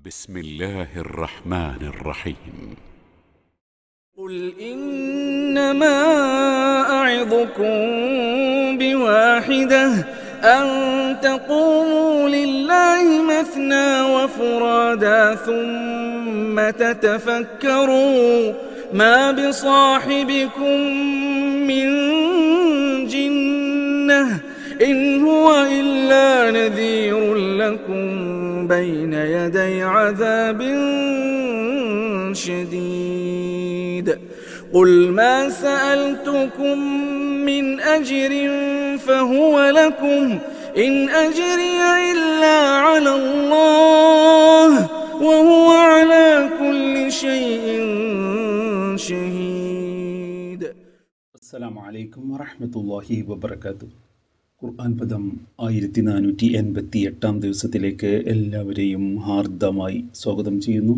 بسم الله الرحمن الرحيم. قل إنما أعظكم بواحدة أن تقوموا لله مثنى وفرادا ثم تتفكروا ما بصاحبكم من جنة إن هو إلا نذير لكم بين يدي عذاب شديد. قل ما سألتكم من أجر فهو لكم إن أجري إلا على الله وهو على كل شيء شهيد. السلام عليكم ورحمة الله وبركاته. ഖുർആൻ പദം 1488 ദിവസത്തിലേക്ക് എല്ലാവരെയും ഹാർദമായി സ്വാഗതം ചെയ്യുന്നു.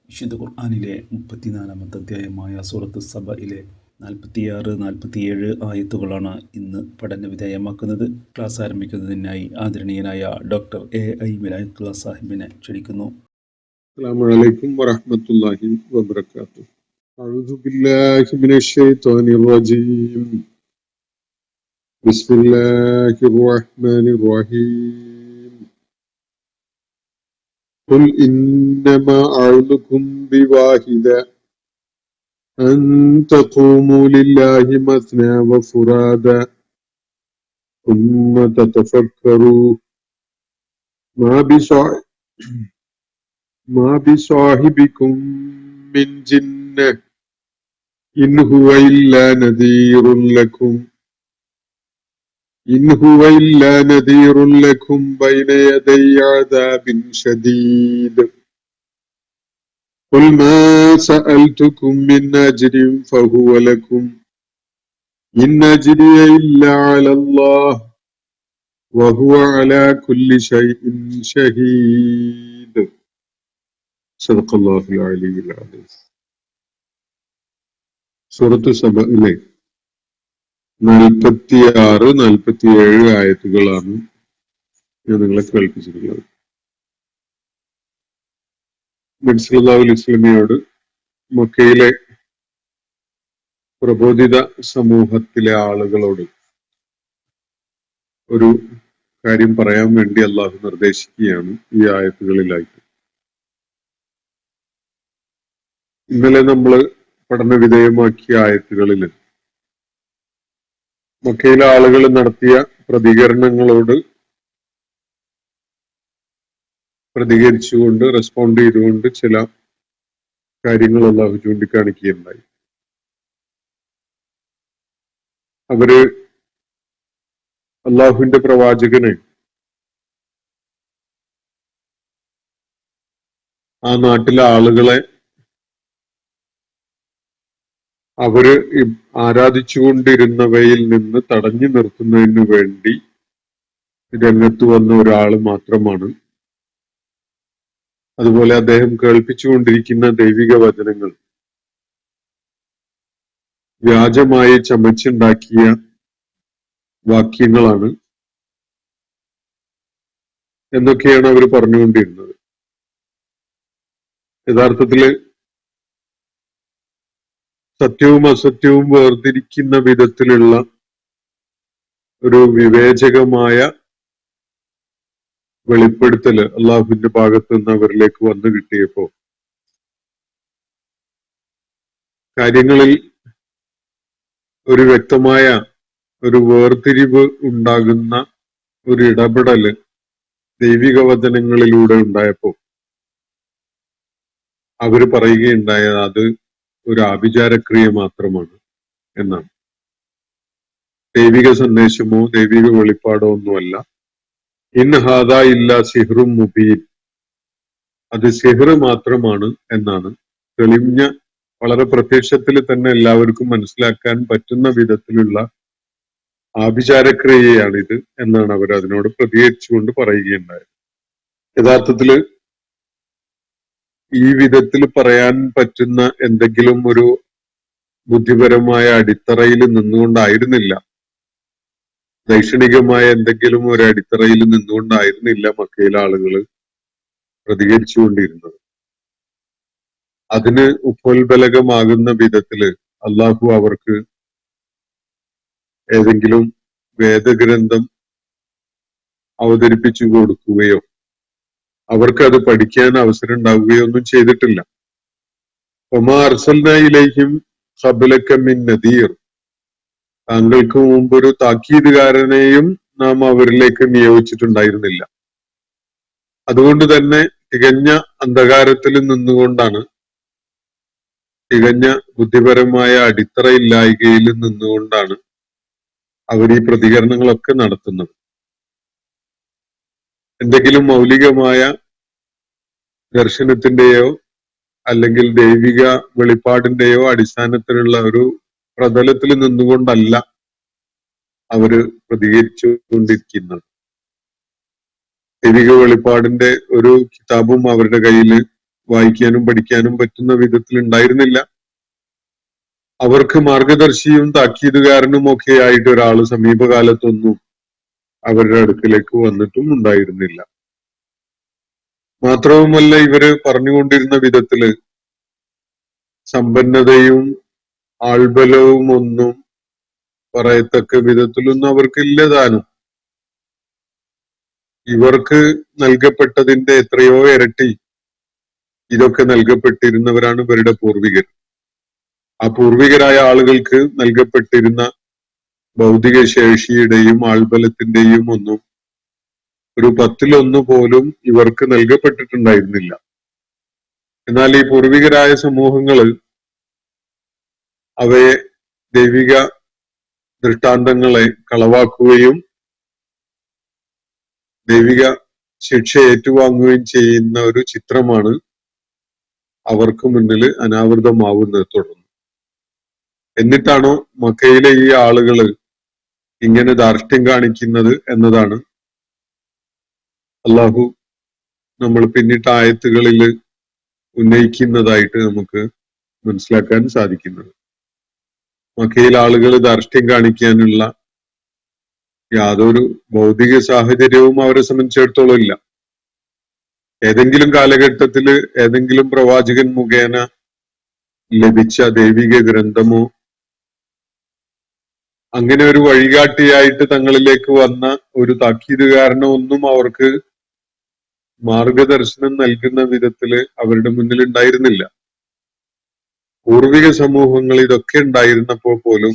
വിശുദ്ധ ഖുർആനിലെ 34-ാമത്തെ അധ്യായമായ സൂറത്ത് സബയിലെ 46-47 ആയത്തുകളാണ് ഇന്ന് പഠന വിധേയമാക്കുന്നത്. ക്ലാസ് ആരംഭിക്കുന്നതിനായി ആദരണീയനായ ഡോക്ടർ A.I. വിലായത്തുള്ള സാഹിബിനെ ക്ഷണിക്കുന്നു. അസ്സലാമു അലൈക്കും വറഹ്മത്തുള്ളാഹി വബറകാതുഹു. അഊദു ബില്ലാഹി മിനശ് ശൈത്വാനിർ റജീം. ബിസ്മില്ലാഹിർ റഹ്മാനിർ റഹീം. ഖുൽ ഇന്നമാ അഅ്ദുകും ബിവാഹിദ അൻ തഖൂമു ലില്ലാഹി മസ്നാ വഫുറാദ ثم تتفكروا ما بصاحبكم من جنة إن هو إلا نذير لكم بين يدي عذاب شديد. قل ما سألتكم من أجر فهو لكم إن أجري إلا على الله وهو على كل شيء شهيد. صدق الله العلي العظيم. സൂറത്ത് സബയിലെ 46-47 ആയത്തുകളാണ് ഞാൻ നിങ്ങളെ കേൾപ്പിച്ചിട്ടുള്ളത്. നബി സല്ലല്ലാഹു അലൈഹി വസല്ലമയോട് മക്കയിലെ പ്രബോധിത സമൂഹത്തിലെ ആളുകളോട് ഒരു കാര്യം പറയാൻ വേണ്ടി അള്ളാഹു നിർദ്ദേശിക്കുകയാണ് ഈ ആയത്തുകളിലായിട്ട്. ഇന്നലെ നമ്മൾ പഠന വിധേയമാക്കിയ ആയത്തുകളിൽ മക്കയിലെ ആളുകൾ നടത്തിയ പ്രതികരണങ്ങളോട് പ്രതികരിച്ചുകൊണ്ട് റെസ്പോണ്ട് ചെയ്തുകൊണ്ട് ചില കാര്യങ്ങൾ അള്ളാഹു ചൂണ്ടിക്കാണിക്കുകയുണ്ടായി. അവര് അള്ളാഹുവിന്റെ പ്രവാചകനെ ആ നാട്ടിലെ ആളുകളെ അവര് ആരാധിച്ചുകൊണ്ടിരുന്നവയിൽ നിന്ന് തടഞ്ഞു നിർത്തുന്നതിന് വേണ്ടി രംഗത്ത് വന്ന ഒരാൾ മാത്രമാണ്. അതുപോലെ അദ്ദേഹം കേൾപ്പിച്ചുകൊണ്ടിരിക്കുന്ന ദൈവിക വചനങ്ങൾ വ്യാജമായി ചമച്ചുണ്ടാക്കിയ വാക്യങ്ങളാണ് എന്നൊക്കെയാണ് അവർ പറഞ്ഞുകൊണ്ടിരുന്നത്. യഥാർത്ഥത്തില് സത്യവും അസത്യവും വേർതിരിക്കുന്ന വിധത്തിലുള്ള ഒരു വിവേചകമായ വെളിപ്പെടുത്തല് അള്ളാഹുവിന്റെ ഭാഗത്ത് നിന്ന് അവരിലേക്ക് വന്നു കിട്ടിയപ്പോ കാര്യങ്ങളിൽ ഒരു വ്യക്തമായ ഒരു വേർതിരിവ് ഉണ്ടാകുന്ന ഒരു ഇടപെടല് ദൈവിക വചനങ്ങളിലൂടെ ഉണ്ടായപ്പോ അവര് പറയുകയുണ്ടായത് അത് ഒരു ആഭിചാരക്രിയ മാത്രമാണ് എന്നാണ്. ദൈവിക സന്ദേശമോ ദൈവിക വെളിപ്പാടോ ഒന്നുമല്ല. ഇൻ ഹാദാ ഇല്ലാ സിഹ്റും മുബീൻ, അത് സിഹ്ർ മാത്രമാണ് എന്നാണ്. തെളിഞ്ഞ വളരെ പ്രത്യക്ഷത്തിൽ തന്നെ എല്ലാവർക്കും മനസ്സിലാക്കാൻ പറ്റുന്ന വിധത്തിലുള്ള ആഭിചാരക്രിയയാണിത് എന്നാണ് അവർ അതിനോട് പ്രതികരിച്ചുകൊണ്ട് പറയുകയുണ്ടായത്. യഥാർത്ഥത്തില് ഈ വിധത്തിൽ പറയാൻ പറ്റുന്ന എന്തെങ്കിലും ഒരു ബുദ്ധിപരമായ അടിത്തറയിൽ നിന്നുകൊണ്ടായിരുന്നില്ല, ദൈക്ഷണികമായ എന്തെങ്കിലും ഒരു അടിത്തറയിൽ നിന്നുകൊണ്ടായിരുന്നില്ല മക്കയിലെ ആളുകൾ പ്രതികരിച്ചുകൊണ്ടിരുന്നത്. അതിന് ഉപോത്ബലകമാകുന്ന വിധത്തില് അള്ളാഹു അവർക്ക് ഏതെങ്കിലും വേദഗ്രന്ഥം അവതരിപ്പിച്ചു കൊടുക്കുകയോ അവർക്ക് അത് പഠിക്കാൻ അവസരം ഉണ്ടാവുകയോ ഒന്നും ചെയ്തിട്ടില്ല. ഒമാ അർസൽനാ ഇലൈഹിം ഖബ്ലക മിൻ നദീർ, താങ്കൾക്ക് മുമ്പൊരു താക്കീതുകാരനെയും നാം അവരിലേക്ക് നിയോഗിച്ചിട്ടുണ്ടായിരുന്നില്ല. അതുകൊണ്ട് തന്നെ തികഞ്ഞ അന്ധകാരത്തിൽ നിന്നുകൊണ്ടാണ്, തികഞ്ഞ ബുദ്ധിപരമായ അടിത്തറയില്ലായ്കയിൽ നിന്നുകൊണ്ടാണ് അവർ ഈ പ്രതികരണങ്ങളൊക്കെ നടത്തുന്നത്. എന്തെങ്കിലും മൗലികമായ ദർശനത്തിന്റെയോ അല്ലെങ്കിൽ ദൈവിക വെളിപ്പാടിന്റെയോ അടിസ്ഥാനത്തിലുള്ള ഒരു പ്രതലത്തിൽ നിന്നുകൊണ്ടല്ല അവര് പ്രതികരിച്ചുകൊണ്ടിരിക്കുന്നത്. ദൈവിക വെളിപ്പാടിന്റെ ഒരു കിതാബും അവരുടെ കയ്യിൽ വായിക്കാനും പഠിക്കാനും പറ്റുന്ന വിധത്തിൽ ഉണ്ടായിരുന്നില്ല. അവർക്ക് മാർഗദർശിയും താക്കീതുകാരനും ഒക്കെ ആയിട്ട് ഒരാള് സമീപകാലത്തൊന്നും അവരുടെ അടുക്കിലേക്ക് വന്നിട്ടും ഉണ്ടായിരുന്നില്ല. മാത്രവുമല്ല, ഇവര് പറഞ്ഞുകൊണ്ടിരുന്ന വിധത്തില് സമ്പന്നതയും ആൾബലവും ഒന്നും പറയത്തക്ക വിധത്തിലൊന്നും അവർക്കില്ലതാനും. ഇവർക്ക് നൽകപ്പെട്ടതിന്റെ എത്രയോ ഇരട്ടി ഇതൊക്കെ നൽകപ്പെട്ടിരുന്നവരാണ് ഇവരുടെ പൂർവികർ. ആ പൂർവികരായ ആളുകൾക്ക് നൽകപ്പെട്ടിരുന്ന ഭൗതിക ശേഷിയുടെയും ആൾബലത്തിന്റെയും ഒന്നും ഒരു 10-1 പോലും ഇവർക്ക് നൽകപ്പെട്ടിട്ടുണ്ടായിരുന്നില്ല. എന്നാൽ ഈ പൂർവികരായ സമൂഹങ്ങള് അവയെ ദൈവിക ദൃഷ്ടാന്തങ്ങളെ കളവാക്കുകയും ദൈവിക ശിക്ഷ ഏറ്റുവാങ്ങുകയും ചെയ്യുന്ന ഒരു ചിത്രമാണ് അവർക്ക് മുന്നിൽ അനാവൃതമാവുന്നത് തുടർന്ന്. എന്നിട്ടാണോ മക്കയിലെ ഈ ആളുകള് ഇങ്ങനെ ധാർഷ്ട്യം കാണിക്കുന്നത് എന്നതാണ് അള്ളാഹു നമ്മൾ പിന്നിട്ട ആയത്തുകളിൽ ഉന്നയിക്കുന്നതായിട്ട് നമുക്ക് മനസ്സിലാക്കാൻ സാധിക്കുന്നത്. മക്കയിൽ ആളുകൾ ധാർഷ്ട്യം കാണിക്കാനുള്ള യാതൊരു ഭൗതിക സാഹചര്യവും അവരെ സംബന്ധിച്ചിടത്തോളം ഇല്ല. ഏതെങ്കിലും കാലഘട്ടത്തില് ഏതെങ്കിലും പ്രവാചകൻ മുഖേന ലഭിച്ച ദൈവിക ഗ്രന്ഥമോ അങ്ങനെ ഒരു വഴികാട്ടിയായിട്ട് തങ്ങളിലേക്ക് വന്ന ഒരു താക്കീതുകാരനോ ഒന്നും അവർക്ക് മാർഗദർശനം നൽകുന്ന വിധത്തില് അവരുടെ മുന്നിൽ ഉണ്ടായിരുന്നില്ല. പൂർവിക സമൂഹങ്ങൾ ഇതൊക്കെ ഉണ്ടായിരുന്നപ്പോൾ പോലും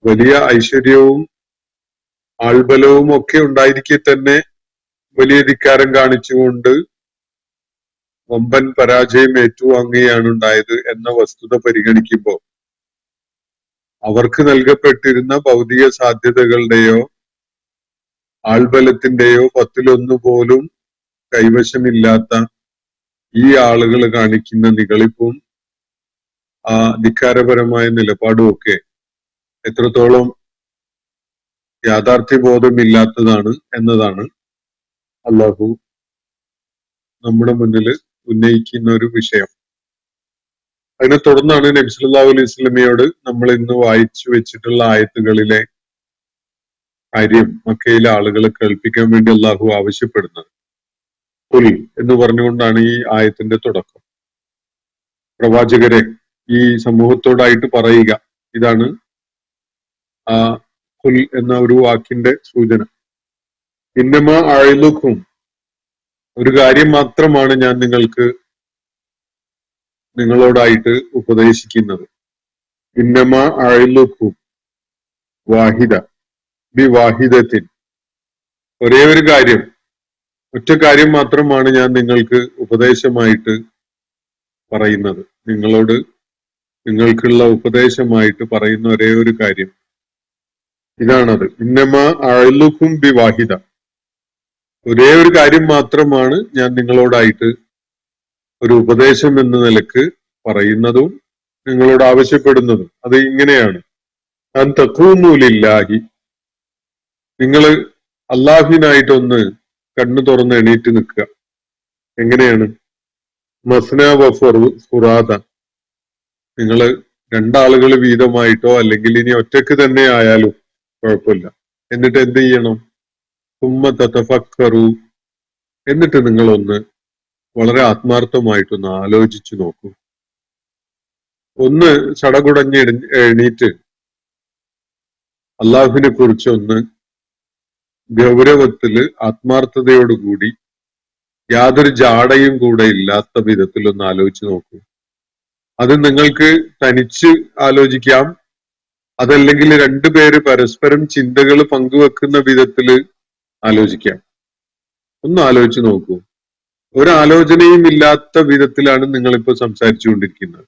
വലിയ ഐശ്വര്യവും ആൾബലവും ഒക്കെ ഉണ്ടായിരിക്കെ തന്നെ വലിയ ധിക്കാരം കാണിച്ചുകൊണ്ട് വമ്പൻ പരാജയം ഏറ്റുവാങ്ങുകയാണ് ഉണ്ടായത് എന്ന വസ്തുത പരിഗണിക്കുമ്പോൾ അവർക്ക് നൽകപ്പെട്ടിരുന്ന ഭൗതിക സാധ്യതകളുടെയോ ആൾബലത്തിന്റെയോ 10-1 പോലും കൈവശമില്ലാത്ത ഈ ആളുകൾ കാണിക്കുന്ന നിഗളിപ്പും ആ ധിക്കാരപരമായ നിലപാടും ഒക്കെ എത്രത്തോളം യാഥാർത്ഥ്യബോധമില്ലാത്തതാണ് എന്നതാണ് അള്ളാഹു നമ്മുടെ മുന്നിൽ ഉന്നയിക്കുന്ന ഒരു വിഷയം. അതിനെ തുടർന്നാണ് നബി സല്ലല്ലാഹു അലൈഹി വസല്ലമയോട് നമ്മൾ ഇന്ന് വായിച്ചു വെച്ചിട്ടുള്ള ആയത്തുകളിലെ കാര്യം മക്കയിലെ ആളുകളെ കേൾപ്പിക്കാൻ വേണ്ടി അള്ളാഹു ആവശ്യപ്പെടുന്നത്. ഖുൽ എന്ന് പറഞ്ഞുകൊണ്ടാണ് ഈ ആയത്തിന്റെ തുടക്കം. പ്രവാചകരെ ഈ സമൂഹത്തോടായിട്ട് പറയുക, ഇതാണ് ആ ഖുൽ എന്ന ഒരു വാക്കിന്റെ സൂചന. ഇന്നമാ അഅ്ലുക്കും, ഒരു കാര്യം മാത്രമാണ് ഞാൻ നിങ്ങളോടായിട്ട് ഉപദേശിക്കുന്നത്. ഇന്നമാ അഅ്ലുക്കും വാഹിദ ബി വാഹിദത്തിൻ, ഒരേ ഒരു കാര്യം, ഒറ്റ കാര്യം മാത്രമാണ് ഞാൻ നിങ്ങൾക്ക് ഉപദേശമായിട്ട് പറയുന്നത്. നിങ്ങൾക്കുള്ള ഉപദേശമായിട്ട് പറയുന്ന ഒരേ ഒരു കാര്യം ഇതാണത്. ഇന്നമാ അഅ്ലുക്കും ബി വാഹിദ, ഒരേ ഒരു കാര്യം മാത്രമാണ് ഞാൻ നിങ്ങളോടായിട്ട് ഒരു ഉപദേശം എന്ന നിലക്ക് പറയുന്നതും നിങ്ങളോട് ആവശ്യപ്പെടുന്നതും. അത് ഇങ്ങനെയാണ്, അൻ തഖൂമു ലില്ലാഹി, നിങ്ങൾ അള്ളാഹുവിനായിട്ടൊന്ന് കണ്ണു തുറന്ന് എണീറ്റ് നിൽക്കുക. എങ്ങനെയാണ്? മസ്ന വ ഫുറാദ, നിങ്ങൾ 2 ആളുകൾ വീതമായിട്ടോ അല്ലെങ്കിൽ ഇനി ഒറ്റക്ക് തന്നെ ആയാലും കുഴപ്പമില്ല. എന്നിട്ട് എന്ത് ചെയ്യണം? സുമ്മ തതഫക്കറു, എന്നിട്ട് നിങ്ങളൊന്ന് വളരെ ആത്മാർത്ഥമായിട്ടൊന്ന് ആലോചിച്ചു നോക്കൂ. ഒന്ന് ചടകുടഞ്ഞ് എണീറ്റ് അള്ളാഹുവിനെ കുറിച്ച് ഒന്ന് ഗൗരവത്തില് ആത്മാർത്ഥതയോടുകൂടി യാതൊരു ജാടയും കൂടെ ഇല്ലാത്ത വിധത്തിൽ ഒന്ന് ആലോചിച്ച് നോക്കൂ. അത് നിങ്ങൾക്ക് തനിച്ച് ആലോചിക്കാം, അതല്ലെങ്കിൽ രണ്ടുപേര് പരസ്പരം ചിന്തകൾ പങ്കുവെക്കുന്ന വിധത്തില് ആലോചിക്കാം. ഒന്ന് ആലോചിച്ച് നോക്കൂ. ഒരാലോചനയും ഇല്ലാത്ത വിധത്തിലാണ് നിങ്ങളിപ്പോ സംസാരിച്ചുകൊണ്ടിരിക്കുന്നത്.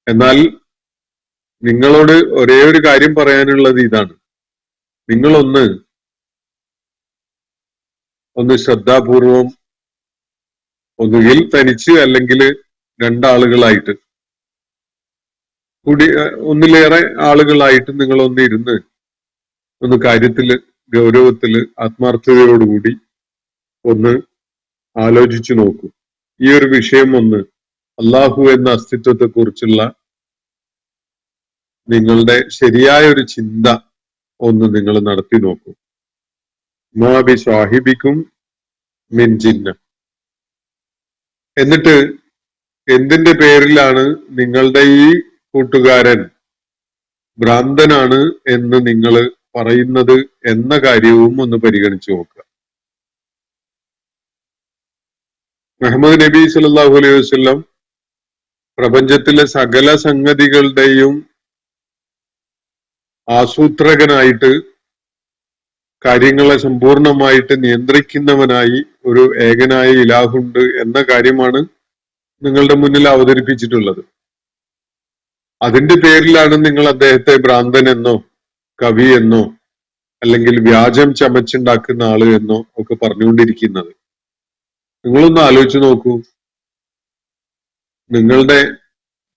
എന്നാൽ നിങ്ങളോട് ഒരേ ഒരു കാര്യം പറയാനുള്ളത് ഇതാണ്: നിങ്ങളൊന്ന് ശ്രദ്ധാപൂർവം ഒന്നുകിൽ തനിച്ച് അല്ലെങ്കിൽ രണ്ടാളുകളായിട്ട് കൂടി ഒന്നിലേറെ ആളുകളായിട്ട് നിങ്ങളൊന്ന് ഇരുന്ന് ഒന്ന് കാര്യത്തില് ഗൗരവത്തില് ആത്മാർത്ഥതയോടുകൂടി ഒന്ന് ആലോചിച്ചു നോക്കൂ. ഈ ഒരു വിഷയം ഒന്ന് അള്ളാഹു എന്ന അസ്തിത്വത്തെ കുറിച്ചുള്ള നിങ്ങളുടെ ശരിയായ ഒരു ചിന്ത ഒന്ന് നിങ്ങൾ നടത്തി നോക്കൂ. മാ ബി സാഹിബിക്കും മിൻ ജിന്ന. എന്നിട്ട് എന്തിന്റെ പേരിലാണ് നിങ്ങളുടെ ഈ കൂട്ടുകാരൻ ഭ്രാന്തനാണ് എന്ന് നിങ്ങൾ പറയുന്നത് എന്ന കാര്യവും ഒന്ന് പരിഗണിച്ചു നോക്കുക. മുഹമ്മദ് നബി സല്ലല്ലാഹു അലൈഹി വസല്ലം പ്രപഞ്ചത്തിലെ സകല സംഗതികളുടെയും ആസൂത്രകനായിട്ട് കാര്യങ്ങളെ സമ്പൂർണമായിട്ട് നിയന്ത്രിക്കുന്നവനായി ഒരു ഏകനായ ഇലാഹുണ്ട് എന്ന കാര്യമാണ് നിങ്ങളുടെ മുന്നിൽ അവതരിപ്പിച്ചിട്ടുള്ളത്. അതിന്റെ പേരിലാണ് നിങ്ങൾ അദ്ദേഹത്തെ ഭ്രാന്തൻ എന്നോ കവി എന്നോ അല്ലെങ്കിൽ വ്യാജം ചമച്ചുണ്ടാക്കുന്ന ആള് എന്നോ ഒക്കെ പറഞ്ഞുകൊണ്ടിരിക്കുന്നത്. നിങ്ങളൊന്ന് ആലോചിച്ച് നോക്കൂ. നിങ്ങളുടെ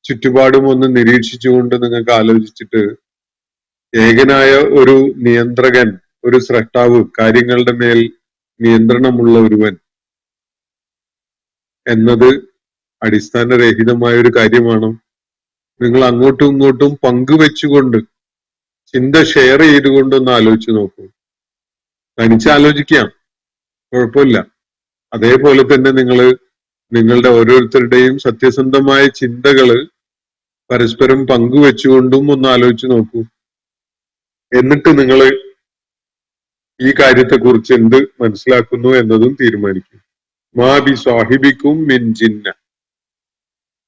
ചുറ്റുപാടും ഒന്ന് നിരീക്ഷിച്ചുകൊണ്ട് നിങ്ങൾക്ക് ആലോചിച്ചിട്ട് ഏകനായ ഒരു നിയന്ത്രകൻ, ഒരു സ്രഷ്ടാവ്, കാര്യങ്ങളുടെ മേൽ നിയന്ത്രണമുള്ള ഒരുവൻ എന്നത് അടിസ്ഥാനരഹിതമായ ഒരു കാര്യമാണ്. നിങ്ങൾ അങ്ങോട്ടും ഇങ്ങോട്ടും പങ്കുവെച്ചുകൊണ്ട് ചിന്ത ഷെയർ ചെയ്തുകൊണ്ടൊന്ന് ആലോചിച്ച് നോക്കൂ. തനിച്ചാലോചിക്കാം, കുഴപ്പമില്ല. അതേപോലെ തന്നെ നിങ്ങളുടെ ഓരോരുത്തരുടെയും സത്യസന്ധമായ ചിന്തകള് പരസ്പരം പങ്കുവെച്ചുകൊണ്ടും ഒന്ന് ആലോചിച്ച് നോക്കൂ. എന്നിട്ട് നിങ്ങൾ ഈ കാര്യത്തെക്കുറിച്ച് എന്ത് മനസ്സിലാക്കുന്നു എന്നതും തീരുമാനിക്കും. മാ ബി സാഹിബിക്കും മിൻ ജിന്ന.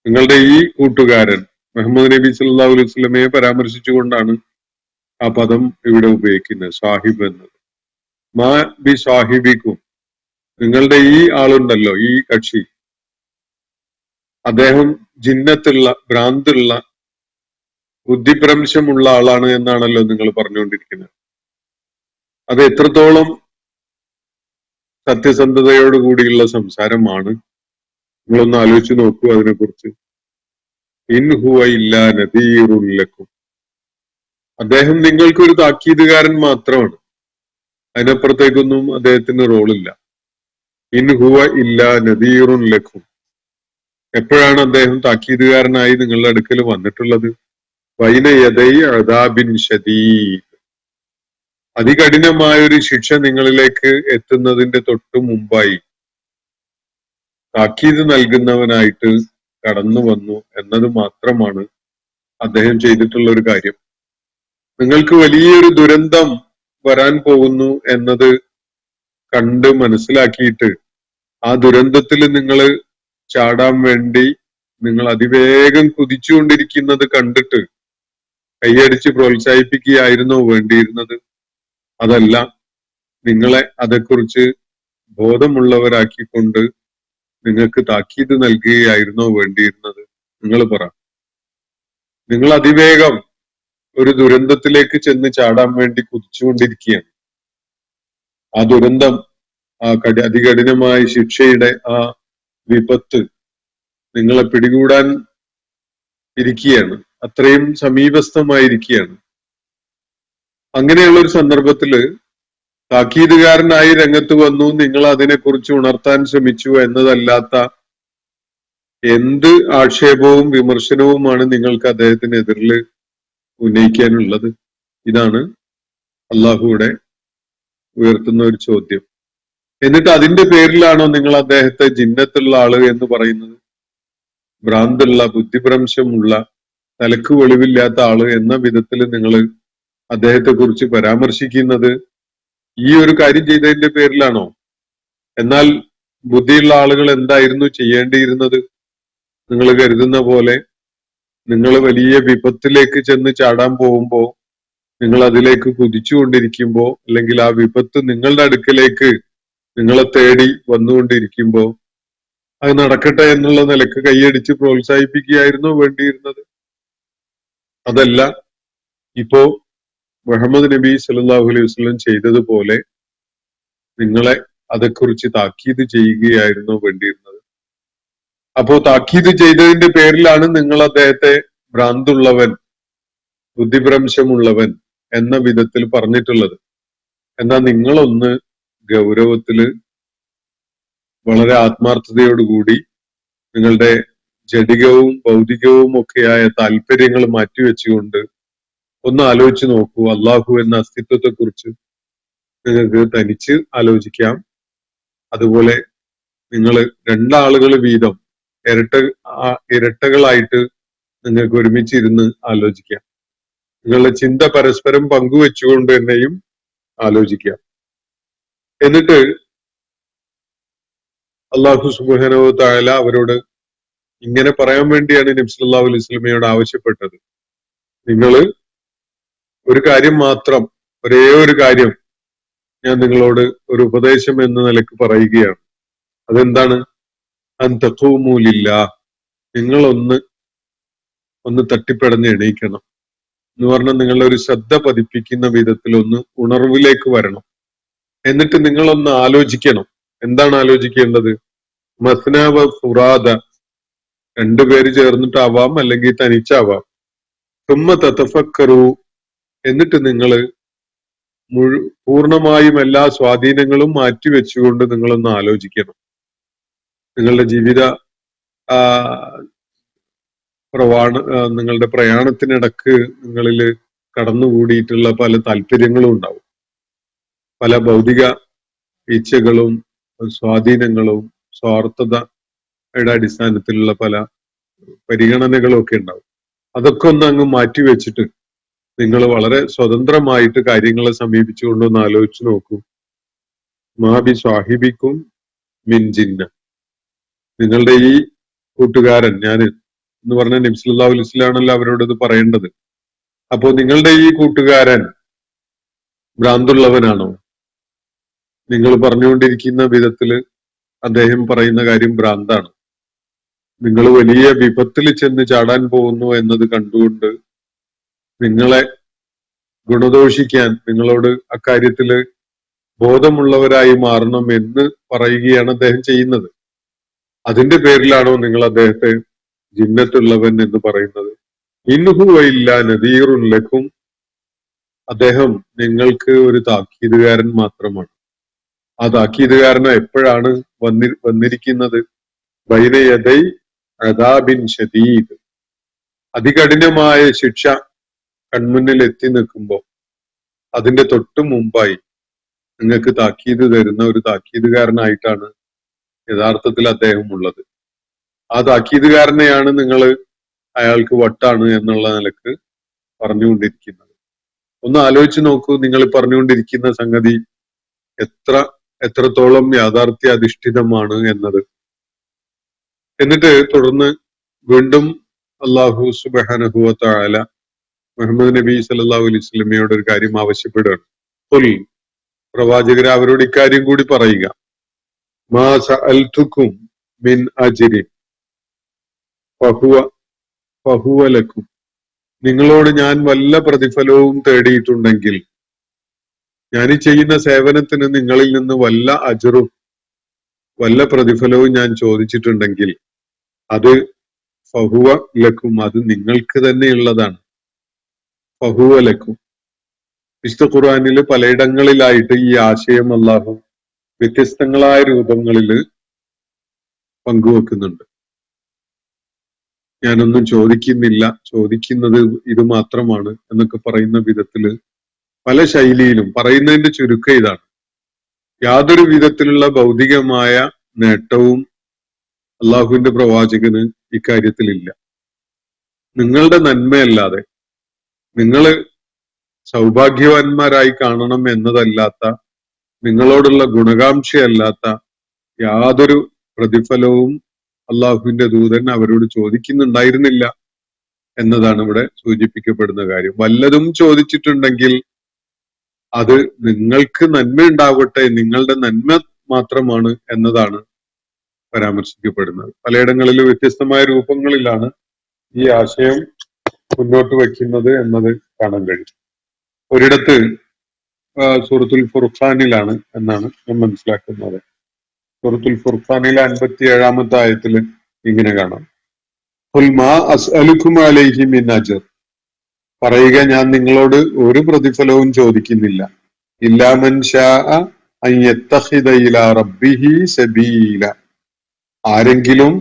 നിങ്ങളുടെ ഈ കൂട്ടുകാരൻ മുഹമ്മദ് നബി സല്ലല്ലാഹു അലൈഹി വസല്ലമയെ പരാമർശിച്ചുകൊണ്ടാണ് ആ പദം ഇവിടെ ഉപയോഗിക്കുന്നത്, സാഹിബ് എന്നത്. മാ ബി സാഹിബിക്കും. നിങ്ങളുടെ ഈ ആളുണ്ടല്ലോ, ഈ കക്ഷി, അദ്ദേഹം ജിന്നത്തുള്ള, ഭ്രാന്തുള്ള, ബുദ്ധിഭ്രംശമുള്ള ആളാണ് എന്നാണല്ലോ നിങ്ങൾ പറഞ്ഞുകൊണ്ടിരിക്കുന്നത്. അത് എത്രത്തോളം സത്യസന്ധതയോടുകൂടിയുള്ള സംസാരമാണ്? നിങ്ങളൊന്ന് ആലോചിച്ച് നോക്കൂ അതിനെക്കുറിച്ച്. ഇൻ ഹുവ ഇല്ലാ നദീറുൻ ലക്കും. അദ്ദേഹം നിങ്ങൾക്കൊരു താക്കീതുകാരൻ മാത്രമാണ്. അതിനപ്പുറത്തേക്കൊന്നും അദ്ദേഹത്തിന് റോളില്ല. ഇൻ ഹുവ ഇല്ലാ നദീറുൻ ലക്കും. എപ്പോഴാണ് അദ്ദേഹം താക്കീതുകാരനായി നിങ്ങളുടെ അടുക്കൽ വന്നിട്ടുള്ളത്? ബൈന യദൈ അദാബിൻ ശദീദ്. അതികഠിനമായ ഒരു ശിക്ഷ നിങ്ങളിലേക്ക് എത്തുന്നതിന്റെ തൊട്ടു മുമ്പായി താക്കീത് നൽകുന്നവനായിട്ട് കടന്നു വന്നു എന്നത് മാത്രമാണ് അദ്ദേഹം ചെയ്തിട്ടുള്ള ഒരു കാര്യം. നിങ്ങൾക്ക് വലിയൊരു ദുരന്തം വരാൻ പോകുന്നു എന്നത് കണ്ട് മനസ്സിലാക്കിയിട്ട് ആ ദുരന്തത്തിൽ നിങ്ങൾ ചാടാൻ വേണ്ടി നിങ്ങൾ അതിവേഗം കുതിച്ചുകൊണ്ടിരിക്കുന്നത് കണ്ടിട്ട് കൈയടിച്ച് പ്രോത്സാഹിപ്പിക്കുകയായിരുന്നോ വേണ്ടിയിരുന്നത്? അതല്ല, നിങ്ങളെ അതേക്കുറിച്ച് ബോധമുള്ളവരാക്കിക്കൊണ്ട് നിങ്ങൾക്ക് താക്കീത് നൽകുകയായിരുന്നോ വേണ്ടിയിരുന്നത്? നിങ്ങൾ പറ. നിങ്ങൾ അതിവേഗം ഒരു ദുരന്തത്തിലേക്ക് ചെന്ന് ചാടാൻ വേണ്ടി കുതിച്ചുകൊണ്ടിരിക്കുകയാണ്. ആ ദുരന്തം, ആ അതികഠിനമായ ശിക്ഷയുടെ ആ വിപത്ത് നിങ്ങളെ പിടികൂടാൻ ഇരിക്കുകയാണ്, അത്രയും സമീപസ്ഥമായിരിക്കുകയാണ്. അങ്ങനെയുള്ള ഒരു സന്ദർഭത്തില് താക്കീതുകാരനായി രംഗത്ത് വന്നു, നിങ്ങൾ അതിനെക്കുറിച്ച് ഉണർത്താൻ ശ്രമിച്ചു എന്നതല്ലാത്ത എന്ത് ആക്ഷേപവും വിമർശനവുമാണ് നിങ്ങൾക്ക് അദ്ദേഹത്തിനെതിരിൽ ഉന്നയിക്കാനുള്ളത്? ഇതാണ് അള്ളാഹുവിടെ ഉയർത്തുന്ന ഒരു ചോദ്യം. എന്നിട്ട് അതിന്റെ പേരിലാണോ നിങ്ങൾ അദ്ദേഹത്തെ ജിന്നത്തുള്ള ആള് എന്ന് പറയുന്നത്? ഭ്രാന്തുള്ള, ബുദ്ധിഭ്രംശമുള്ള, തലക്ക് വെളിവില്ലാത്ത ആള് എന്ന വിധത്തിൽ നിങ്ങൾ അദ്ദേഹത്തെ കുറിച്ച് പരാമർശിക്കുന്നത് ഈ ഒരു കാര്യം ചെയ്തതിന്റെ പേരിലാണോ? എന്നാൽ ബുദ്ധിയുള്ള ആളുകൾ എന്തായിരുന്നു ചെയ്യേണ്ടിയിരുന്നത്? നിങ്ങൾ കരുതുന്ന പോലെ നിങ്ങൾ വലിയ വിപത്തിലേക്ക് ചെന്ന് ചാടാൻ പോകുമ്പോ, നിങ്ങൾ അതിലേക്ക് കുതിച്ചുകൊണ്ടിരിക്കുമ്പോ, അല്ലെങ്കിൽ ആ വിപത്ത് നിങ്ങളുടെ അടുക്കലേക്ക് നിങ്ങളെ തേടി വന്നുകൊണ്ടിരിക്കുമ്പോ അത് നടക്കട്ടെ എന്നുള്ള നിലക്ക് കൈയടിച്ച് പ്രോത്സാഹിപ്പിക്കുകയായിരുന്നോ വേണ്ടിയിരുന്നത്? അതല്ല, ഇപ്പോ മുഹമ്മദ് നബി സല്ലല്ലാഹു അലൈഹി വസല്ലം ചെയ്തതുപോലെ നിങ്ങളെ അതേക്കുറിച്ച് താക്കീത് ചെയ്യുകയായിരുന്നോ വേണ്ടിയിരുന്നത്? അപ്പോ താക്കീത് ചെയ്തതിന്റെ പേരിലാണ് നിങ്ങൾ അദ്ദേഹത്തെ ഭ്രാന്തുള്ളവൻ, ബുദ്ധിഭ്രംശമുള്ളവൻ എന്ന വിധത്തിൽ പറഞ്ഞിട്ടുള്ളത്. എന്നാൽ നിങ്ങളൊന്ന് ഗൗരവത്തില് വളരെ ആത്മാർത്ഥതയോടുകൂടി നിങ്ങളുടെ ജഡികവും ഭൗതികവും ഒക്കെയായ താല്പര്യങ്ങൾ മാറ്റിവെച്ചുകൊണ്ട് ഒന്ന് ആലോചിച്ച് നോക്കൂ. അള്ളാഹു എന്ന അസ്തിത്വത്തെ കുറിച്ച് നിങ്ങൾക്ക് തനിച്ച് ആലോചിക്കാം. അതുപോലെ നിങ്ങൾ രണ്ടാളുകൾ വീതം ഇരട്ടകളായിട്ട് നിങ്ങൾക്ക് ഒരുമിച്ചിരുന്ന് ആലോചിക്കാം. നിങ്ങളുടെ ചിന്ത പരസ്പരം പങ്കുവെച്ചുകൊണ്ട് തന്നെയും ആലോചിക്കാം. എന്നിട്ട് അള്ളാഹു സുബ്ഹാനഹു വ തആല അവരോട് ഇങ്ങനെ പറയാൻ വേണ്ടിയാണ് നബി സല്ലല്ലാഹു അലൈഹി വസല്ലമയോട് ആവശ്യപ്പെട്ടത്. നിങ്ങൾ ഒരു കാര്യം മാത്രം, ഒരേ ഒരു കാര്യം ഞാൻ നിങ്ങളോട് ഒരു ഉപദേശം എന്ന നിലക്ക് പറയുകയാണ്. അതെന്താണ്? അൻ തഖൂമു ലില്ലാഹ്, നിങ്ങൾ ഒന്ന് തട്ടിപ്പടഞ്ഞ് എണീക്കണം എന്ന് പറഞ്ഞാൽ നിങ്ങളുടെ ഒരു ശ്രദ്ധ പതിപ്പിക്കുന്ന വിധത്തിൽ ഒന്ന് ഉണർവിലേക്ക് വരണം. എന്നിട്ട് നിങ്ങളൊന്ന് ആലോചിക്കണം. എന്താണ് ആലോചിക്കേണ്ടത്? മസ്ന വ ഫുറാദ, രണ്ടുപേര് ചേർന്നിട്ടാവാം, അല്ലെങ്കിൽ തനിച്ചാവാം. തുമ്മ തതഫക്കറു, എന്നിട്ട് നിങ്ങൾ പൂർണ്ണമായും എല്ലാ സ്വാധീനങ്ങളും മാറ്റിവെച്ചുകൊണ്ട് നിങ്ങളൊന്ന് ആലോചിക്കണം. നിങ്ങളുടെ ജീവിത നിങ്ങളുടെ പ്രയാണത്തിനിടക്ക് നിങ്ങളിൽ കടന്നുകൂടിയിട്ടുള്ള പല താല്പര്യങ്ങളും ഉണ്ടാവും. പല ഭൗതിക ഇച്ഛകളും സ്വാധീനങ്ങളും സ്വാർത്ഥതയുടെ അടിസ്ഥാനത്തിലുള്ള പല പരിഗണനകളും ഒക്കെ ഉണ്ടാവും. അതൊക്കെ ഒന്ന് അങ്ങ് മാറ്റിവെച്ചിട്ട് നിങ്ങൾ വളരെ സ്വതന്ത്രമായിട്ട് കാര്യങ്ങളെ സമീപിച്ചുകൊണ്ടൊന്ന് ആലോചിച്ച് നോക്കൂ. മാബി സ്വാഹിബിക്കും മിൻ ജിന്ന, നിങ്ങളുടെ ഈ കൂട്ടുകാരൻ, ഞാൻ എന്ന് പറഞ്ഞ നബി സല്ലല്ലാഹു അലൈഹി വസല്ലം ആണല്ലോ അവരോട് ഇത് പറയേണ്ടത്. അപ്പോ നിങ്ങളുടെ ഈ കൂട്ടുകാരൻ ഭ്രാന്തുള്ളവനാണോ? നിങ്ങൾ പറഞ്ഞുകൊണ്ടിരിക്കുന്ന വിധത്തില് അദ്ദേഹം പറയുന്ന കാര്യം ഭ്രാന്താണ്. നിങ്ങൾ വലിയ വിപത്തിൽ ചെന്ന് ചാടാൻ പോകുന്നു എന്നത് കണ്ടുകൊണ്ട് നിങ്ങളെ ഗുണദോഷിക്കാൻ, നിങ്ങളോട് അക്കാര്യത്തില് ബോധമുള്ളവരായി മാറണം എന്ന് പറയുകയാണ് അദ്ദേഹം ചെയ്യുന്നത്. അതിന്റെ പേരിലാണോ നിങ്ങൾ അദ്ദേഹത്തെ ജിന്നത്തുള്ളവൻ എന്ന് പറയുന്നത്? ഇൻഹുവ ഇല്ലാ നദീറുൻ ലക്കും, അദ്ദേഹം നിങ്ങൾക്ക് ഒരു താക്കീതുകാരൻ മാത്രമാണ്. ആ താക്കീതുകാരൻ എപ്പോഴാണ് വന്നിരിക്കുന്നത്? ബൈന യദൈ അദാബിൻ ശദീദ്, അതികഠിനമായ ശിക്ഷ കൺമുന്നിൽ എത്തി നിൽക്കുമ്പോൾ അതിന്റെ തൊട്ടു മുമ്പായി നിങ്ങൾക്ക് താക്കീത് തരുന്ന ഒരു താക്കീതുകാരനായിട്ടാണ് യഥാർത്ഥത്തിൽ അദ്ദേഹം ഉള്ളത്. ആ താക്കീതുകാരനെയാണ് നിങ്ങൾ അയാൾക്ക് വട്ടാണ് എന്നുള്ള നിലക്ക് പറഞ്ഞുകൊണ്ടിരിക്കുന്നത്. ഒന്ന് ആലോചിച്ച് നോക്കൂ, നിങ്ങൾ പറഞ്ഞുകൊണ്ടിരിക്കുന്ന സംഗതി എത്രത്തോളം യാഥാർത്ഥ്യ അധിഷ്ഠിതമാണ് എന്നത്. എന്നിട്ട് തുടർന്ന് വീണ്ടും അള്ളാഹു സുബ്ഹാനഹു വ തആല മുഹമ്മദ് നബി സല്ലല്ലാഹു അലൈഹി വസല്ലമയോട് ഒരു കാര്യം ആവശ്യപ്പെടുകയാണ്. ഖുൽ, പ്രവാചകരെ അവരോട് ഇക്കാര്യം കൂടി പറയുക. മാ സഅൽതുക്കും മിൻ അജ്രിൻ ഫഹുവ ലക്കും, നിങ്ങളോട് ഞാൻ വല്ല പ്രതിഫലവും തേടിയിട്ടുണ്ടെങ്കിൽ, ഞാൻ ഈ ചെയ്യുന്ന സേവനത്തിന് നിങ്ങളിൽ നിന്ന് വല്ല അജ്റും വല്ല പ്രതിഫലവും ഞാൻ ചോദിച്ചിട്ടുണ്ടെങ്കിൽ അത് ഫഹുവ ലക്കും, അത് നിങ്ങൾക്ക് തന്നെയുള്ളതാണ്. ഫഹുവ ലക്കും. വിശുദ്ധ ഖുർആനിൽ പലയിടങ്ങളിലായിട്ട് ഈ ആശയം അല്ലാഹു വ്യത്യസ്തങ്ങളായ രൂപങ്ങളിൽ പങ്കുവെക്കുന്നുണ്ട്. ഞാനൊന്നും ചോദിക്കുന്നില്ല, ചോദിക്കുന്നത് ഇത് മാത്രമാണ് എന്നൊക്കെ പറയുന്ന വിധത്തില് പല ശൈലിയിലും പറയുന്നതിന്റെ ചുരുക്കം ഇതാണ്. യാതൊരു വിധത്തിലുള്ള ഭൗതികമായ നേട്ടവും അള്ളാഹുവിന്റെ പ്രവാചകന് ഇക്കാര്യത്തിലില്ല. നിങ്ങളുടെ നന്മയല്ലാതെ, നിങ്ങൾ സൗഭാഗ്യവാന്മാരായി കാണണം എന്നതല്ലാത്ത, നിങ്ങളോടുള്ള ഗുണകാംക്ഷയല്ലാത്ത യാതൊരു പ്രതിഫലവും അള്ളാഹുവിന്റെ ദൂതൻ അവരോട് ചോദിക്കുന്നുണ്ടായിരുന്നില്ല എന്നതാണ് ഇവിടെ സൂചിപ്പിക്കപ്പെടുന്ന കാര്യം. വല്ലതും ചോദിച്ചിട്ടുണ്ടെങ്കിൽ അത് നിങ്ങൾക്ക് നന്മ ഉണ്ടാവട്ടെ, നിങ്ങളുടെ നന്മ മാത്രമാണ് എന്നതാണ് പരാമർശിക്കപ്പെടുന്നത്. പലയിടങ്ങളിൽ വ്യത്യസ്തമായ രൂപങ്ങളിലാണ് ഈ ആശയം മുന്നോട്ട് വയ്ക്കുന്നത് എന്നത് കാണാൻ കഴിയും. ഒരിടത്ത് സൂറത്തുൽ ഫുർഖാനിലാണ് എന്നാണ് ഞാൻ മനസ്സിലാക്കുന്നത്. സൂറത്തുൽ ഫുർഖാനിലെ 57-ാമത്തെ ആയത്തിൽ ഇങ്ങനെ കാണാം, ഖുൽ മാ അസ്അലുക്കും അലൈഹി മിൻ അജ്ർ, പറയുക, ഞാൻ നിങ്ങളോട് ഒരു പ്രതിഫലവും ചോദിക്കുന്നില്ല, ഇല്ലാ മൻ ശാഅ അൻ യത്തഖിദ ഇലാ റബ്ബിഹി സബീല, ആരെങ്കിലും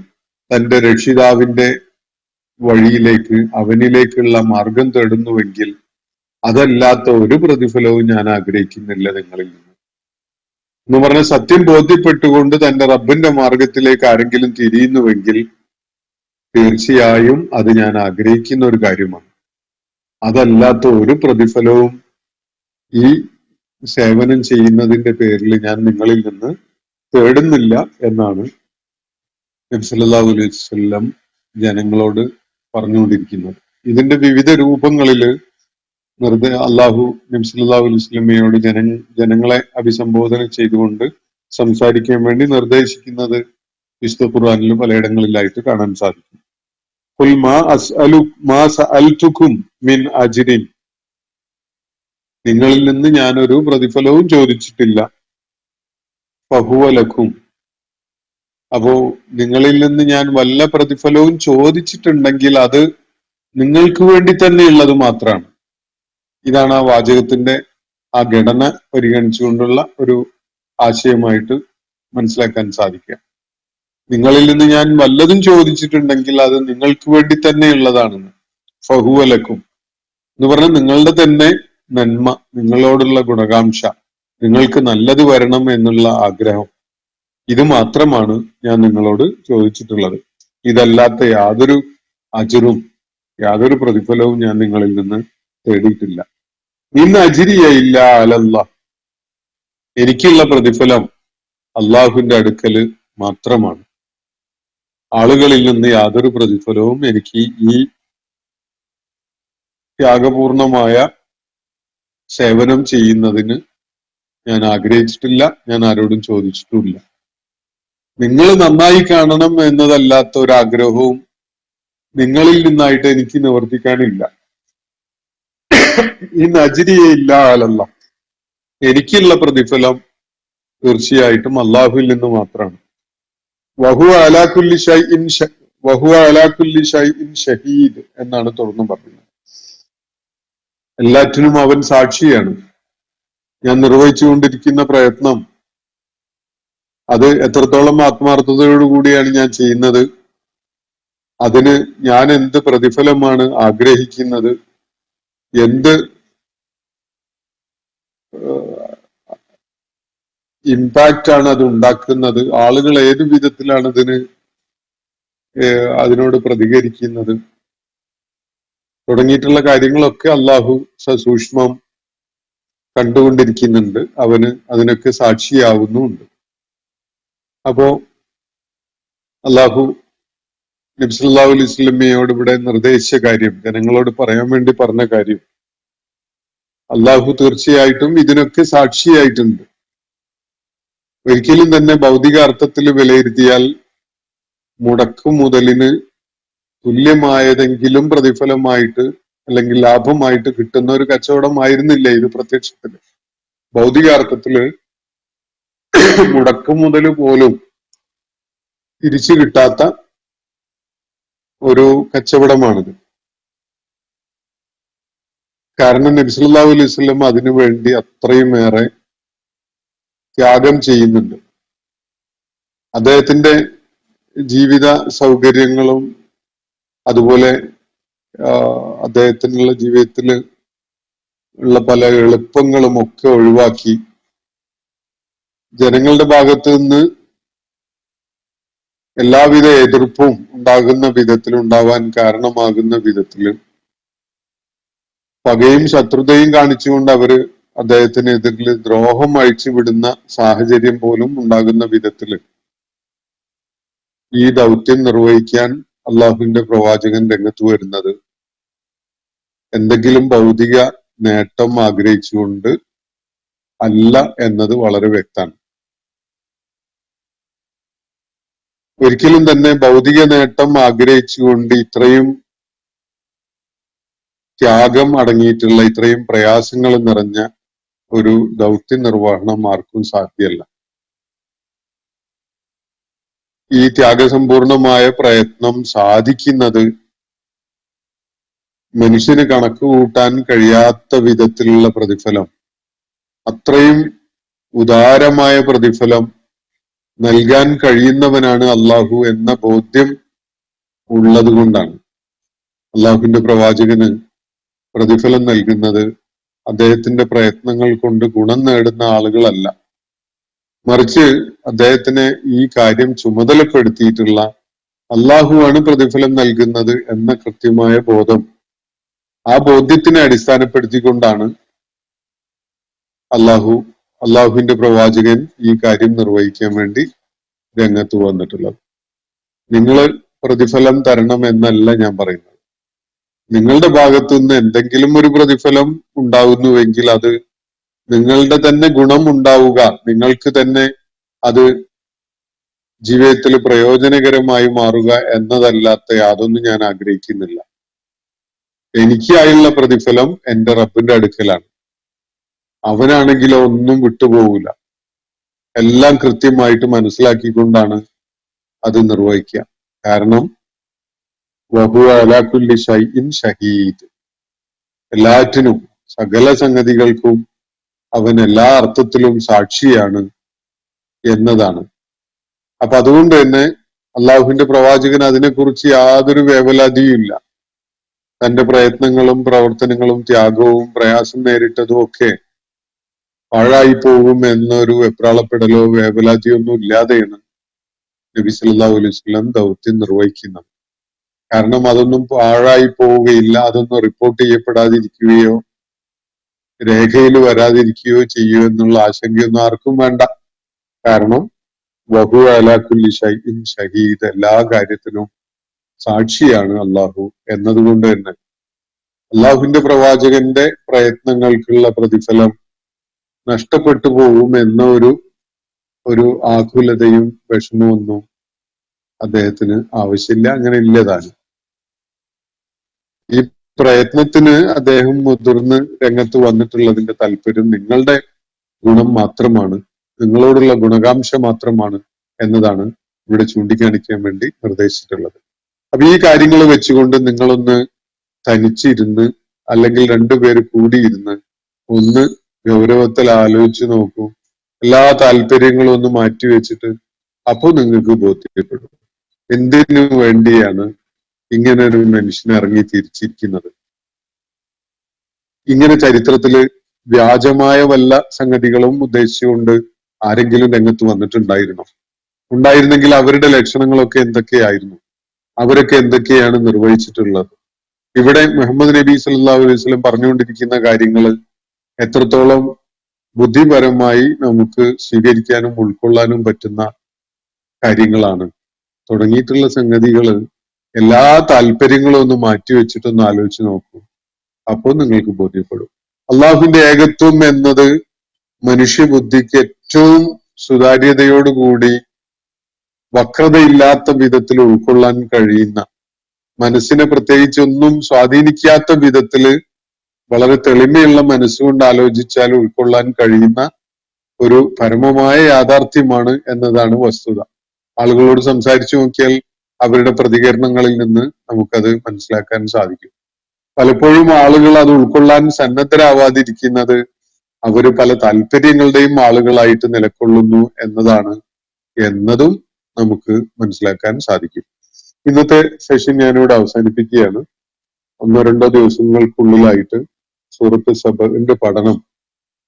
തന്റെ രക്ഷിതാവിന്റെ വഴിയിലേക്ക്, അവനിലേക്കുള്ള മാർഗം തേടുന്നുവെങ്കിൽ അതല്ലാത്ത ഒരു പ്രതിഫലവും ഞാൻ ആഗ്രഹിക്കുന്നില്ല നിങ്ങളിൽ നിന്ന് എന്ന് പറഞ്ഞ, സത്യം ബോധ്യപ്പെട്ടുകൊണ്ട് തന്റെ റബ്ബിന്റെ മാർഗത്തിലേക്ക് ആരെങ്കിലും തിരിയുന്നുവെങ്കിൽ തീർച്ചയായും അത് ഞാൻ ആഗ്രഹിക്കുന്ന ഒരു കാര്യമാണ്. അതല്ലാത്ത ഒരു പ്രതിഫലവും ഈ സേവനം ചെയ്യുന്നതിന്റെ പേരിൽ ഞാൻ നിങ്ങളിൽ നിന്ന് തേടുന്നില്ല എന്നാണ് നബി സല്ലല്ലാഹു അലൈഹി വസല്ലം ജനങ്ങളോട് പറഞ്ഞുകൊണ്ടിരിക്കുന്നത്. ഇതിന്റെ വിവിധ രൂപങ്ങളിൽ അള്ളാഹു നബി സല്ലല്ലാഹു അലൈഹി വസല്ലമയോട് ജനങ്ങളെ അഭിസംബോധന ചെയ്തുകൊണ്ട് സംസാരിക്കാൻ വേണ്ടി നിർദ്ദേശിക്കുന്നത് വിശുദ്ധ ഖുർആനിലും പലയിടങ്ങളിലായിട്ട് കാണാൻ സാധിക്കും. ഖുൽ മാ സഅൽതുക്കും മിൻ അജ്രിൻ, നിങ്ങളിൽ നിന്ന് ഞാനൊരു പ്രതിഫലവും ചോദിച്ചിട്ടില്ല, ഫഹുവ ലക്കും, അപ്പോ നിങ്ങളിൽ നിന്ന് ഞാൻ വല്ല പ്രതിഫലവും ചോദിച്ചിട്ടുണ്ടെങ്കിൽ അത് നിങ്ങൾക്ക് വേണ്ടി തന്നെയുള്ളത് മാത്രമാണ്. ഇതാണ് ആ വാചകത്തിന്റെ ആ ഘടന പരിഗണിച്ചുകൊണ്ടുള്ള ഒരു ആശയമായിട്ട് മനസ്സിലാക്കാൻ സാധിക്കുക. നിങ്ങളിൽ നിന്ന് ഞാൻ വല്ലതും ചോദിച്ചിട്ടുണ്ടെങ്കിൽ അത് നിങ്ങൾക്ക് വേണ്ടി തന്നെയുള്ളതാണെന്ന്. ഫഹുവ ലക്കും എന്ന് പറഞ്ഞാൽ നിങ്ങളുടെ തന്നെ നന്മ, നിങ്ങളോടുള്ള ഗുണകാംക്ഷ, നിങ്ങൾക്ക് നല്ലത് വരണം എന്നുള്ള ആഗ്രഹം, ഇത് മാത്രമാണ് ഞാൻ നിങ്ങളോട് ചോദിച്ചിട്ടുള്ളത്. ഇതല്ലാത്ത യാതൊരു അജ്റും യാതൊരു പ്രതിഫലവും ഞാൻ നിങ്ങളിൽ നിന്ന് തേടിയിട്ടില്ല. ഇൻ അജ്രിയ ഇല്ലാ അലല്ലാഹ്, എനിക്കുള്ള പ്രതിഫലം അള്ളാഹുവിന്റെ അടുക്കല് മാത്രമാണ്. ആളുകളിൽ നിന്ന് യാതൊരു പ്രതിഫലവും എനിക്ക് ഈ ത്യാഗപൂർണമായ സേവനം ചെയ്യുന്നതിന് ഞാൻ ആഗ്രഹിച്ചിട്ടില്ല, ഞാൻ ആരോടും ചോദിച്ചിട്ടുമില്ല. നിങ്ങൾ നന്നായി കാണണം എന്നതല്ലാത്ത ഒരാഗ്രഹവും നിങ്ങളിൽ നിന്നായിട്ട് എനിക്ക് നിവർത്തിക്കാനില്ല. ഈ നജ്രിയയില്ല അലല്ല, എനിക്കുള്ള പ്രതിഫലം തീർച്ചയായിട്ടും അള്ളാഹുവിൽ നിന്ന് മാത്രമാണ്. വഹുവ അലാ കുല്ലി ഷൈഇൻ ഷഹീദ് എന്നാണ് തുറന്നു പറയുന്നത്. എല്ലാറ്റിനും അവൻ സാക്ഷിയാണ്. ഞാൻ നിർവഹിച്ചുകൊണ്ടിരിക്കുന്ന പ്രയത്നം അത് എത്രത്തോളം ആത്മാർത്ഥതയോടുകൂടിയാണ് ഞാൻ ചെയ്യുന്നത്, അതിന് ഞാൻ എന്ത് പ്രതിഫലമാണ് ആഗ്രഹിക്കുന്നത്, എന്ത് ഇമ്പാക്റ്റ് ആണ് അത് ഉണ്ടാക്കുന്നത്, ആളുകൾ ഏതു വിധത്തിലാണ് അതിനോട് പ്രതികരിക്കുന്നത് തുടങ്ങിയിട്ടുള്ള കാര്യങ്ങളൊക്കെ അള്ളാഹു സസൂക്ഷ്മം കണ്ടുകൊണ്ടിരിക്കുന്നുണ്ട്. അവന് അതിനൊക്കെ സാക്ഷിയാവുന്നുമുണ്ട്. അപ്പോ അള്ളാഹു നബി സല്ലല്ലാഹു അലൈഹി വസല്ലമയോട് ഇവിടെ നിർദ്ദേശിച്ച കാര്യം, ജനങ്ങളോട് പറയാൻ വേണ്ടി പറഞ്ഞ കാര്യം, അള്ളാഹു തീർച്ചയായിട്ടും ഇതിനൊക്കെ സാക്ഷിയായിട്ടുണ്ട്. ഒരിക്കലും തന്നെ ഭൗതിക അർത്ഥത്തിൽ വിലയിരുത്തിയാൽ മുടക്കുമുതലിന് തുല്യമായതെങ്കിലും പ്രതിഫലമായിട്ട് അല്ലെങ്കിൽ ലാഭമായിട്ട് കിട്ടുന്ന ഒരു കച്ചവടമായിരുന്നില്ല ഇത് പ്രത്യക്ഷത്തില്. ഭൗതികാർത്ഥത്തില് മുടക്കുമുതൽ പോലും തിരിച്ചു കിട്ടാത്ത ഒരു കച്ചവടമാണിത്. കാരണം നബി സല്ലല്ലാഹു അലൈഹി വസല്ലം അതിനു വേണ്ടി അത്രയുമേറെ ത്യാഗം ചെയ്യുന്നുണ്ട്. അദ്ദേഹത്തിന്റെ ജീവിത സൗകര്യങ്ങളും അതുപോലെ അദ്ദേഹത്തിനുള്ള ജീവിതത്തിൽ ഉള്ള പല എളുപ്പങ്ങളും ഒക്കെ ഒഴിവാക്കി ജനങ്ങളുടെ ഭാഗത്ത് നിന്ന് എല്ലാവിധ എതിർപ്പും ഉണ്ടാകുന്ന വിധത്തിൽ, ഉണ്ടാവാൻ കാരണമാകുന്ന വിധത്തിൽ പകയും ശത്രുതയും കാണിച്ചുകൊണ്ട് അവര് അദ്ദേഹത്തിനെതിരിൽ ദ്രോഹം അഴിച്ചുവിടുന്ന സാഹചര്യം പോലും ഉണ്ടാകുന്ന വിധത്തിൽ ഈ ദൗത്യം നിർവഹിക്കാൻ അള്ളാഹുവിന്റെ പ്രവാചകൻ രംഗത്ത് വരുന്നത് എന്തെങ്കിലും ഭൗതിക നേട്ടം ആഗ്രഹിച്ചുകൊണ്ട് അല്ല എന്നത് വളരെ വ്യക്തമാണ്. ഒരിക്കലും തന്നെ ഭൗതിക നേട്ടം ആഗ്രഹിച്ചുകൊണ്ട് ഇത്രയും ത്യാഗം അടങ്ങിയിട്ടുള്ള, ഇത്രയും പ്രയാസങ്ങൾ നിറഞ്ഞ ഒരു ദൗത്യ നിർവഹണം ആർക്കും സാധ്യമല്ല. ഈ ത്യാഗസമ്പൂർണമായ പ്രയത്നം സാധിക്കുന്നത് മനുഷ്യന് കണക്ക് കൂട്ടാൻ കഴിയാത്ത വിധത്തിലുള്ള പ്രതിഫലം, അത്രയും ഉദാരമായ പ്രതിഫലം നൽകാൻ കഴിയുന്നവനാണ് അള്ളാഹു എന്ന ബോധ്യം ഉള്ളത് കൊണ്ടാണ് അള്ളാഹുവിന്റെ പ്രവാചകന് പ്രതിഫലം നൽകുന്നത് അദ്ദേഹത്തിന്റെ പ്രയത്നങ്ങൾ കൊണ്ട് ഗുണം നേടുന്ന ആളുകളല്ല, മറിച്ച് അദ്ദേഹത്തിന് ഈ കാര്യം ചുമതലപ്പെടുത്തിയിട്ടുള്ള അള്ളാഹുവാണ് പ്രതിഫലം നൽകുന്നത് എന്ന കൃത്യമായ ബോധം, ആ ബോധ്യത്തിനെ അടിസ്ഥാനപ്പെടുത്തിക്കൊണ്ടാണ് അള്ളാഹുവിന്റെ പ്രവാചകൻ ഈ കാര്യം നിർവഹിക്കാൻ വേണ്ടി രംഗത്ത് വന്നിട്ടുള്ളത്. നിങ്ങൾ പ്രതിഫലം തരണം എന്നല്ല ഞാൻ പറയുന്നത്. നിങ്ങളുടെ ഭാഗത്തു നിന്ന് എന്തെങ്കിലും ഒരു പ്രതിഫലം ഉണ്ടാകുന്നുവെങ്കിൽ അത് നിങ്ങളുടെ തന്നെ ഗുണം ഉണ്ടാവുക, നിങ്ങൾക്ക് തന്നെ അത് ജീവിതത്തിൽ പ്രയോജനകരമായി മാറുക എന്നതല്ലാത്ത യാതൊന്നും ഞാൻ ആഗ്രഹിക്കുന്നില്ല. എനിക്കായുള്ള പ്രതിഫലം എന്റെ റബ്ബിന്റെ അടുക്കലാണ്. അവനാണെങ്കിലോ ഒന്നും വിട്ടുപോകില്ല, എല്ലാം കൃത്യമായിട്ട് മനസ്സിലാക്കിക്കൊണ്ടാണ് അത് നിർവഹിക്കുക. കാരണം വഹുവ അലാ കുല്ലി ഷൈഇൻ ഷഹീദ്, എല്ലാറ്റിനും സകല സംഗതികൾക്കും അവൻ എല്ലാ അർത്ഥത്തിലും സാക്ഷിയാണ് എന്നതാണ്. അപ്പൊ അതുകൊണ്ട് തന്നെ അള്ളാഹുവിന്റെ പ്രവാചകൻ അതിനെക്കുറിച്ച് യാതൊരു വേവലാതിയും ഇല്ല. തന്റെ പ്രയത്നങ്ങളും പ്രവർത്തനങ്ങളും ത്യാഗവും പ്രയാസം നേരിട്ടതും ഒക്കെ പാഴായി പോകും എന്നൊരു വെപ്രാളപ്പെടലോ വേവലാതിയോ ഒന്നും ഇല്ലാതെയാണ് നബി സല്ലല്ലാഹു അലൈഹി വസല്ലം ദൗത്യം നിർവഹിക്കുന്നത്. കാരണം അതൊന്നും പാഴായി പോവുകയില്ല, അതൊന്നും റിപ്പോർട്ട് ചെയ്യപ്പെടാതിരിക്കുകയോ രേഖയിൽ വരാതിരിക്കുകയോ ചെയ്യുമോ എന്നുള്ള ആശങ്കയൊന്നും ആർക്കും വേണ്ട. കാരണം വഹുവ അലാ കുല്ലി ഷൈഇൻ ഷഹീദ്, എല്ലാ കാര്യത്തിനും സാക്ഷിയാണ് അള്ളാഹു എന്നതുകൊണ്ട് തന്നെ അള്ളാഹുവിന്റെ പ്രവാചകന്റെ പ്രയത്നങ്ങൾക്കുള്ള പ്രതിഫലം നഷ്ടപ്പെട്ടു പോകും എന്ന ഒരു ആകുലതയും വിഷമമൊന്നും അദ്ദേഹത്തിന് ആവശ്യമില്ല, അങ്ങനെ ഇല്ലതാണ്. ഈ പ്രയത്നത്തിന് അദ്ദേഹം മുതിർന്ന് രംഗത്ത് വന്നിട്ടുള്ളതിന്റെ താല്പര്യം നിങ്ങളുടെ ഗുണം മാത്രമാണ്, നിങ്ങളോടുള്ള ഗുണകാംക്ഷ മാത്രമാണ് എന്നതാണ് ഇവിടെ ചൂണ്ടിക്കാണിക്കാൻ വേണ്ടി നിർദ്ദേശിച്ചിട്ടുള്ളത്. അപ്പൊ ഈ കാര്യങ്ങൾ വെച്ചുകൊണ്ട് നിങ്ങളൊന്ന് തനിച്ചിരുന്ന് അല്ലെങ്കിൽ രണ്ടുപേര് കൂടിയിരുന്ന് ഒന്ന് ഗൗരവത്തിൽ ആലോചിച്ച് നോക്കൂ. എല്ലാ താല്പര്യങ്ങളും ഒന്ന് മാറ്റി വെച്ചിട്ട് അപ്പൊ നിങ്ങൾക്ക് ബോധ്യപ്പെടും എന്തിനു വേണ്ടിയാണ് ഇങ്ങനെ ഒരു മനുഷ്യനെ ഇറങ്ങി തിരിച്ചിരിക്കുന്നത്. ഇങ്ങനെ ചരിത്രത്തില് വ്യാജമായ വല്ല സംഗതികളും ഉദ്ദേശിച്ചുകൊണ്ട് ആരെങ്കിലും രംഗത്ത് വന്നിട്ടുണ്ടായിരുന്നോ? ഉണ്ടായിരുന്നെങ്കിൽ അവരുടെ ലക്ഷണങ്ങളൊക്കെ എന്തൊക്കെയായിരുന്നു, അവരൊക്കെ എന്തൊക്കെയാണ് നിർവഹിച്ചിട്ടുള്ളത്? ഇവിടെ മുഹമ്മദ് നബി സല്ലല്ലാഹു അലൈഹി വസല്ലം പറഞ്ഞുകൊണ്ടിരിക്കുന്ന കാര്യങ്ങൾ എത്രത്തോളം ബുദ്ധിപരമായി നമുക്ക് സ്വീകരിക്കാനും ഉൾക്കൊള്ളാനും പറ്റുന്ന കാര്യങ്ങളാണ്. തുടങ്ങിയിട്ടുള്ള സംഗതികൾ എല്ലാ താല്പര്യങ്ങളും ഒന്ന് മാറ്റിവെച്ചിട്ടൊന്ന് ആലോചിച്ച് നോക്കൂ, അപ്പോൾ നിങ്ങൾക്ക് ബോധ്യപ്പെടും. അള്ളാഹുവിന്റെ ഏകത്വം എന്നത് മനുഷ്യബുദ്ധിക്ക് ഏറ്റവും സുതാര്യതയോടുകൂടി വക്രതയില്ലാത്ത വിധത്തിൽ ഉൾക്കൊള്ളാൻ കഴിയുന്ന, മനസ്സിനെ പ്രത്യേകിച്ച് ഒന്നും സ്വാധീനിക്കാത്ത വിധത്തില് വളരെ തെളിമയുള്ള മനസ്സുകൊണ്ട് ആലോചിച്ചാൽ ഉൾക്കൊള്ളാൻ കഴിയുന്ന ഒരു പരമമായ യാഥാർത്ഥ്യമാണ് എന്നതാണ് വസ്തുത. ആളുകളോട് സംസാരിച്ചു നോക്കിയാൽ അവരുടെ പ്രതികരണങ്ങളിൽ നിന്ന് നമുക്കത് മനസ്സിലാക്കാൻ സാധിക്കും. പലപ്പോഴും ആളുകൾ അത് ഉൾക്കൊള്ളാൻ സന്നദ്ധരാവാതിരിക്കുന്നത് അവര് പല താല്പര്യങ്ങളുടെയും ആളുകളായിട്ട് നിലകൊള്ളുന്നു എന്നതും നമുക്ക് മനസ്സിലാക്കാൻ സാധിക്കും. ഇന്നത്തെ സെഷൻ ഞാനിവിടെ അവസാനിപ്പിക്കുകയാണ്. 1-2 ദിവസങ്ങൾക്കുള്ളിലായിട്ട് സൂറത്ത് സബഇന്റെ പഠനം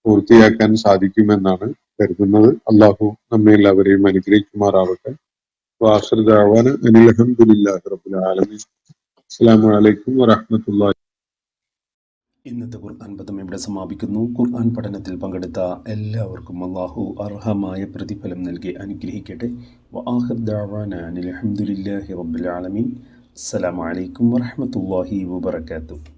പൂർത്തിയാക്കാൻ സാധിക്കുമെന്നാണ് കരുതുന്നത്. അള്ളാഹു നമ്മെ എല്ലാവരെയും അനുഗ്രഹിക്കുമാറാവട്ടെ. വാഖിർ ദഅവാന അനിൽ ഹംദുലില്ലാഹി റബ്ബിൽ ആലമീൻ. അസ്സലാമു അലൈക്കും വറഹ്മത്തുള്ളാഹി. ഇന്നത്തെ ഖുർആൻ പദം ഇവിടെ സമാപിക്കുന്നു. ഖുർആൻ പഠനത്തിൽ പങ്കെടുത്ത എല്ലാവർക്കും അല്ലാഹു അർഹമായ പ്രതിഫലം നൽകി അനുഗ്രഹിക്കട്ടെ. വആഖിർ ദഅവാന അനിൽ ഹംദുലില്ലാഹി റബ്ബിൽ ആലമീൻ. അസ്സലാമു അലൈക്കും വറഹ്മത്തുള്ളാഹി വബറകാതുഹു.